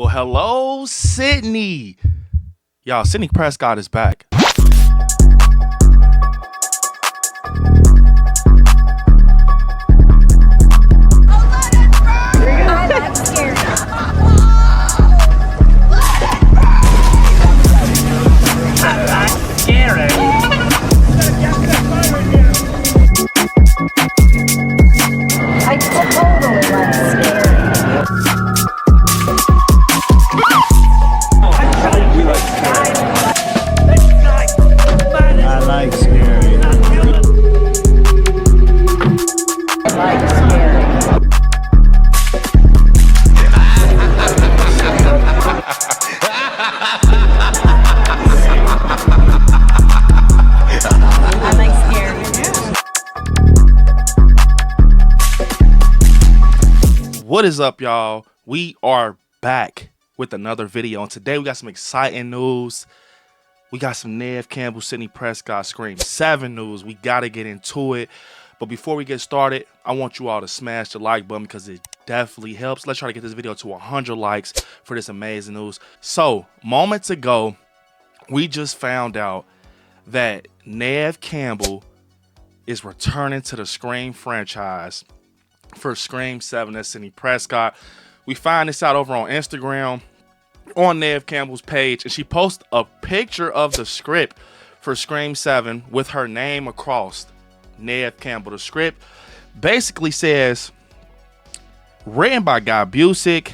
Well, hello, Sidney. Y'all, Sidney Prescott is back. What is up, y'all? We are back with another video, and today we got some exciting news. We got some Neve Campbell, Sidney Prescott, Scream 7 news. We got to get into it. But before we get started, I want you all to smash the like button because it definitely helps. Let's try to get this video to 100 likes for this amazing news. So, moments ago, we just found out that Neve Campbell is returning to the Scream franchise for Scream 7 as Sidney Prescott. We find this out over on Instagram on Neve Campbell's page, and she posted a picture of the script for Scream 7 with her name across. Neve Campbell. The script basically says, written by Guy Busick.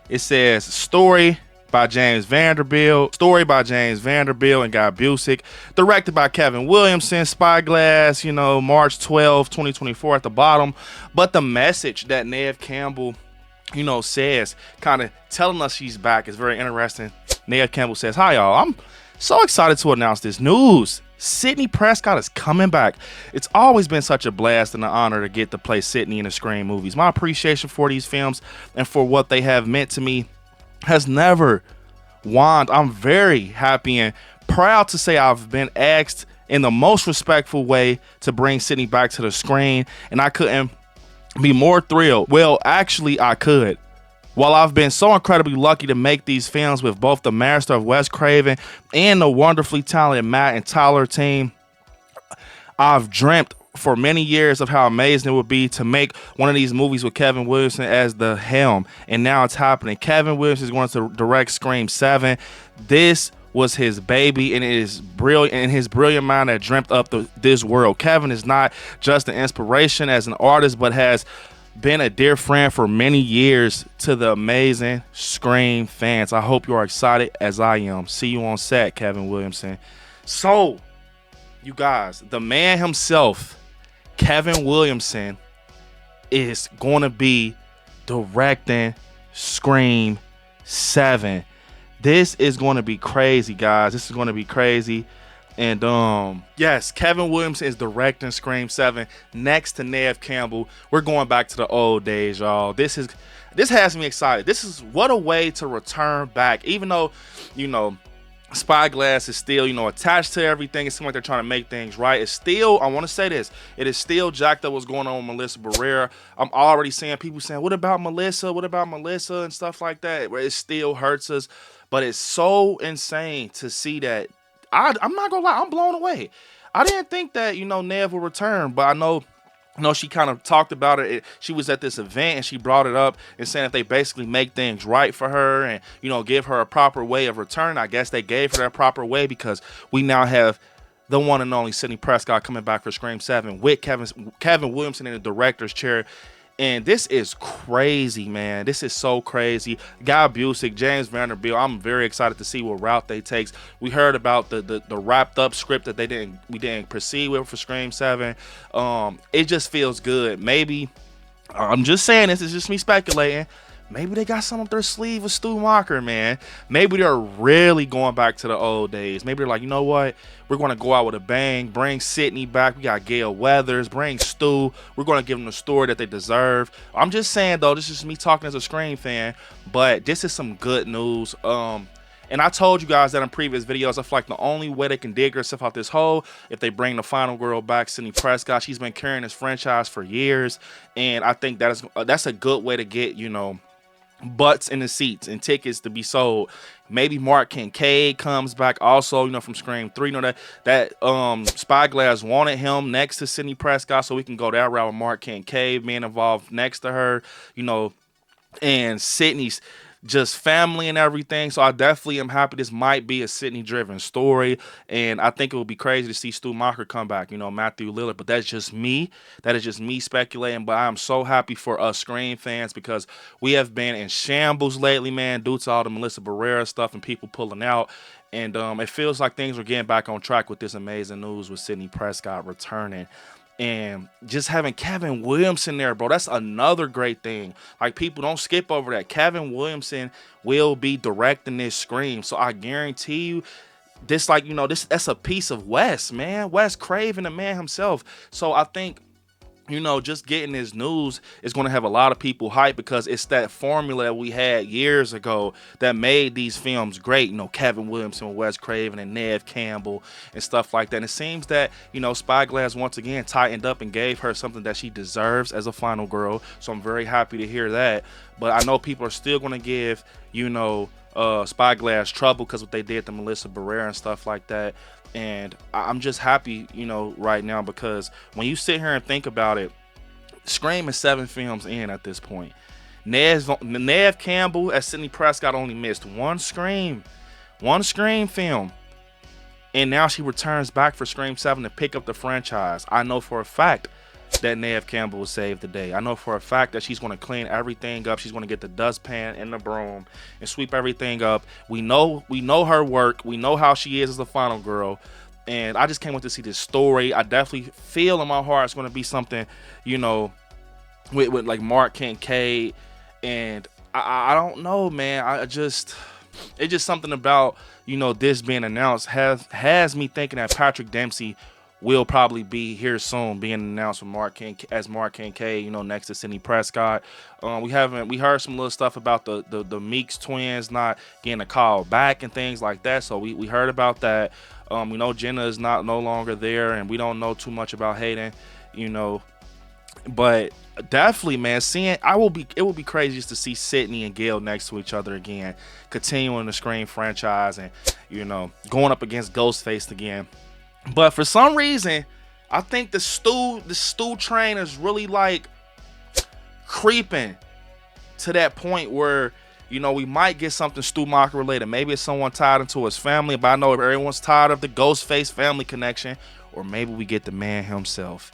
It says story by James Vanderbilt, and Guy Busick, directed by Kevin Williamson, Spyglass, March 12, 2024 at the bottom. But the message that Neve Campbell, says, kind of telling us she's back, is very interesting. Neve Campbell says, "Hi, y'all. I'm so excited to announce this news. Sidney Prescott is coming back. It's always been such a blast and an honor to get to play Sidney in the Scream movies. My appreciation for these films and for what they have meant to me has never waned. I'm very happy and proud to say I've been asked in the most respectful way to bring Sidney back to the screen, and I couldn't be more thrilled. Well, actually, I could. While I've been so incredibly lucky to make these films with both the master of Wes Craven and the wonderfully talented Matt and Tyler team, I've dreamt for many years of how amazing it would be to make one of these movies with Kevin Williamson as the helm, and now it's happening. Kevin Williamson is going to direct Scream 7. This was his baby, and it is brilliant, and his brilliant mind that dreamt up this world. Kevin is not just an inspiration as an artist, but has been a dear friend for many years to the amazing Scream fans. I hope you are excited as I am. See you on set, Kevin Williamson." So, you guys, the man himself, Kevin Williamson, is going to be directing Scream 7. This is going to be crazy, guys. This is going to be crazy. And yes, Kevin Williamson is directing Scream 7 next to Neve Campbell. We're going back to the old days, y'all. This has me excited. This is what a way to return back. Even though, Spyglass is still, attached to everything. It seems like they're trying to make things right. It's still, I want to say this, it is still jacked up what's going on with Melissa Barrera. I'm already seeing people saying, what about Melissa? What about Melissa? And stuff like that. Where it still hurts us. But it's so insane to see that. I'm not gonna lie, I'm blown away. I didn't think that, Neve would return, but I know, she kind of talked about it. She was at this event and she brought it up and saying that they basically make things right for her and, give her a proper way of return. I guess they gave her that proper way because we now have the one and only Sidney Prescott coming back for Scream 7 with Kevin Williamson in the director's chair. And this is crazy, man. This is so crazy. Guy Busick, James Vanderbilt. I'm very excited to see what route they takes. We heard about the wrapped up script that we didn't proceed with for Scream 7. It just feels good. Maybe, I'm just saying, this is just me speculating. Maybe they got something up their sleeve with Stu Macher, man. Maybe they're really going back to the old days. Maybe they're like, you know what? We're going to go out with a bang. Bring Sidney back. We got Gail Weathers. Bring Stu. We're going to give them the story that they deserve. I'm just saying, though, this is me talking as a Scream fan. But this is some good news. And I told you guys that in previous videos, I feel like the only way they can dig herself out this hole, if they bring the final girl back, Sidney Prescott. She's been carrying this franchise for years. And I think that's a good way to get, butts in the seats and tickets to be sold. Maybe Mark Kincaid comes back also, from Scream 3. That Spyglass wanted him next to Sidney Prescott, so we can go that route with Mark Kincaid being involved next to her, and Sidney's just family and everything. So I definitely am happy this might be a Sidney driven story. And I think it would be crazy to see Stu Macher come back, Matthew Lillard. But that's just me. That is just me speculating. But I'm so happy for us Scream fans because we have been in shambles lately, man, due to all the Melissa Barrera stuff and people pulling out. And it feels like things are getting back on track with this amazing news with Sidney Prescott returning. And just having Kevin Williamson there, bro, that's another great thing. Like, people don't skip over that. Kevin Williamson will be directing this Scream. So I guarantee you, this, that's a piece of Wes, man. Wes Craven, the man himself. So I think, just getting this news is going to have a lot of people hyped because it's that formula that we had years ago that made these films great. Kevin Williamson, Wes Craven, and Neve Campbell and stuff like that. And it seems that, Spyglass once again tightened up and gave her something that she deserves as a final girl. So I'm very happy to hear that. But I know people are still going to give, Spyglass trouble because what they did to Melissa Barrera and stuff like that. And I'm just happy, right now, because when you sit here and think about it, Scream is 7 films in at this point. Neve Campbell as Sidney Prescott only missed one Scream film. And now she returns back for Scream 7 to pick up the franchise. I know for a fact that Neve Campbell will save the day. I know for a fact that she's going to clean everything up. She's going to get the dustpan and the broom and sweep everything up. We know her work. We know how she is as the final girl. And I just can't wait to see this story. I definitely feel in my heart it's going to be something, with like Mark Kincaid. And I don't know, man. It's just something about, this being announced has me thinking that Patrick Dempsey will probably be here soon, being announced with Mark Kincaid, next to Sidney Prescott. We heard some little stuff about the Meeks twins not getting a call back and things like that. So we heard about that. We know Jenna is no longer there, and we don't know too much about Hayden, But definitely, man, it will be crazy just to see Sidney and Gail next to each other again, continuing the Scream franchise and, going up against Ghostface again. But for some reason, I think the Stu train is really like creeping to that point where, we might get something Stu Macher related. Maybe it's someone tied into his family, but I know everyone's tired of the Ghostface family connection. Or maybe we get the man himself,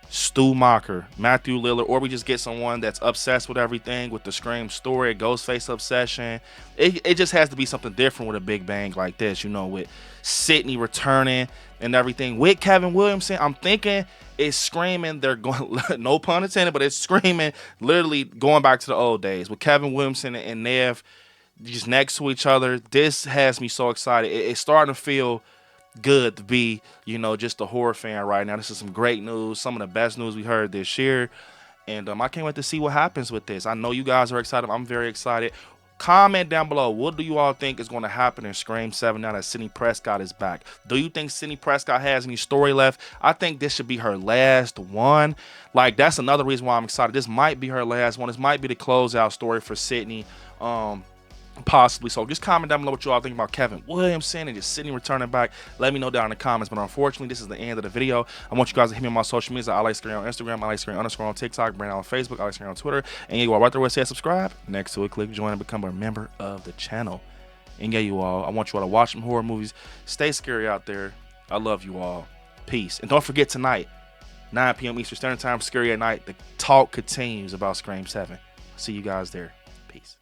Stu Macher, Matthew Lillard, or we just get someone that's obsessed with everything, with the Scream story, Ghostface obsession. It just has to be something different with a big bang like this, with Sidney returning and everything. With Kevin Williamson, I'm thinking it's Screaming. They're going, no pun intended, but it's Screaming, literally going back to the old days with Kevin Williamson and Neve just next to each other. This has me so excited. It's starting to feel good to be, just a horror fan right now. This is some great news, some of the best news we heard this year, and I can't wait to see what happens with this. I know you guys are excited. I'm very excited. Comment down below, what do you all think is going to happen in Scream 7 now that Sidney Prescott is back? Do you think Sidney Prescott has any story left? I think this should be her last one. Like, that's another reason why I'm excited. This might be her last one. This might be the closeout story for Sidney. Possibly. So just comment down below what you all think about Kevin Williamson and just Sidney returning back. Let me know down in the comments. But unfortunately, this is the end of the video. I want you guys to hit me on my social media. ILIKESCARY on Instagram, ILIKESCARY_ on TikTok, Brandon on Facebook, ILIKESCARY on Twitter. And yeah, you all right there where it says subscribe. Next to it, click join and become a member of the channel. And yeah, you all, I want you all to watch some horror movies. Stay scary out there. I love you all. Peace. And don't forget tonight, 9 p.m. Eastern Standard Time, Scary at Night. The talk continues about Scream 7. See you guys there. Peace.